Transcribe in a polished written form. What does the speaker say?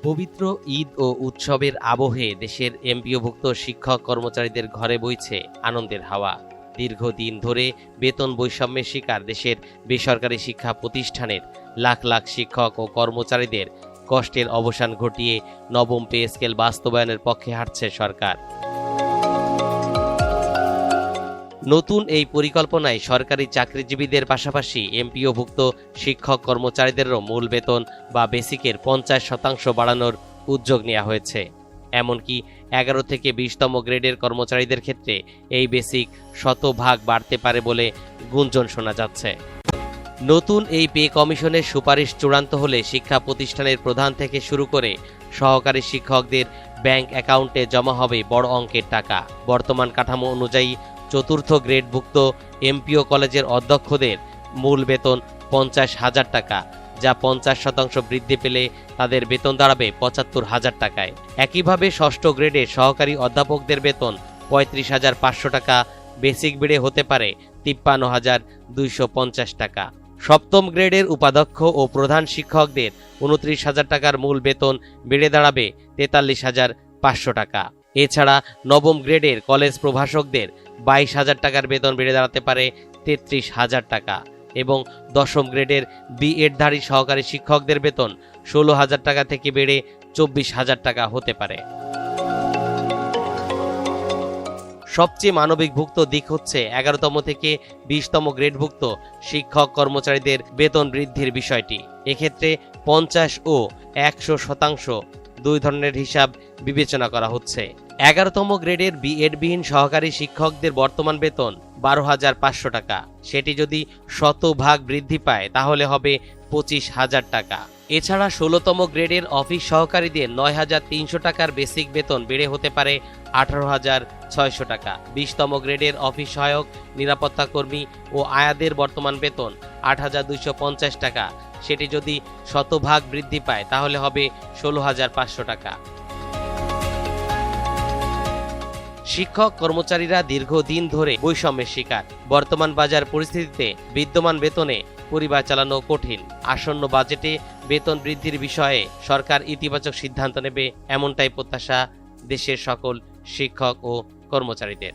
পবিত্র ঈদ ও উৎসবের আবহে দেশের এমপিওভুক্ত শিক্ষক কর্মচারীদের ঘরে বইছে আনন্দের হাওয়া। দীর্ঘদিন ধরে বেতন বৈষম্যের শিকার দেশের বেসরকারি শিক্ষা প্রতিষ্ঠানের লাখ লাখ শিক্ষক ও কর্মচারীদের কষ্টের অবসান ঘটিয়ে নবম পে স্কেল বাস্তবায়নের পক্ষে হাঁটছে সরকার। নতুন এই পরিকল্পনায় সরকারি চাকরিজীবীদের পাশাপাশি এমপিওভুক্ত শিক্ষক কর্মচারীদেরও মূল বেতন বা বেসিকের 50% বাড়ানোর উদ্যোগ নেওয়া হয়েছে। এমনকি 11 থেকে 20তম গ্রেডের কর্মচারীদের ক্ষেত্রে এই বেসিক 100% বাড়তে পারে বলে গুঞ্জন শোনা যাচ্ছে। নতুন এই পে কমিশনের সুপারিশ চূড়ান্ত হলে শিক্ষা প্রতিষ্ঠানের প্রধান থেকে শুরু করে সহকারী শিক্ষকদের ব্যাংক অ্যাকাউন্টে জমা হবে বড় অঙ্কের টাকা। বর্তমান কাঠামো অনুযায়ী চতুর্থ গ্রেডভুক্ত এমপিও কলেজের অধ্যক্ষদের মূল বেতন 50,000 টাকা, যা 50% বৃদ্ধি পেলে তাদের বেতন দাঁড়াবে 75,000 টাকায়। একইভাবে ষষ্ঠ গ্রেডে সহকারী অধ্যাপকদের বেতন 35,500 টাকা, বেসিক বেড়ে হতে পারে 53,250 টাকা। সপ্তম গ্রেডের উপাধ্যক্ষ ও প্রধান শিক্ষকদের 29,000 টাকার মূল বেতন বেড়ে দাঁড়াবে 43,500 টাকা। এছাড়া নবম গ্রেডের কলেজ প্রভাষকদের 22,000 টাকার বেতন বেড়ে দাঁড়াতে পারে 33,000 টাকা এবং দশম গ্রেডের বিএডধারী সহকারী শিক্ষকদের বেতন 16,000 টাকা থেকে বেড়ে 24,000 টাকা হতে পারে। সবচেয়ে মানবিকভুক্ত দিক হচ্ছে 11তম থেকে 20তম গ্রেডভুক্ত শিক্ষক কর্মচারীদের বেতন বৃদ্ধির বিষয়টি। এক্ষেত্রে 50 ও 100% দুই ধরনের হিসাব বিবেচনা করা হচ্ছে। 11তম গ্রেডের বিএডবিহীন সহকারী শিক্ষকদের বর্তমান বেতন 12,500 টাকা, সেটি যদি 100% বৃদ্ধি পায় তাহলে হবে 25,000 টাকা। এছাড়া 16তম গ্রেডের অফিস সহকারীদের 9,300 টাকার বেসিক বেতন বেড়ে হতে পারে 18,600 টাকা। 20তম গ্রেডের অফিস সহায়ক, নিরাপত্তা কর্মী ও আয়াদের বর্তমান বেতন 8,250 টাকা, সেটি যদি 100% বৃদ্ধি পায় তাহলে হবে 16,500 টাকা। শিক্ষক কর্মচারীরা দীর্ঘদিন ধরে বৈষম্যের শিকার। বর্তমান বাজার পরিস্থিতিতে বিদ্যমান বেতনে পরিবার চালানো কঠিন। আসন্ন বাজেটে বেতন বৃদ্ধির বিষয়ে সরকার ইতিবাচক সিদ্ধান্ত নেবে, এমনটাই প্রত্যাশা দেশের সকল শিক্ষক ও কর্মচারীদের।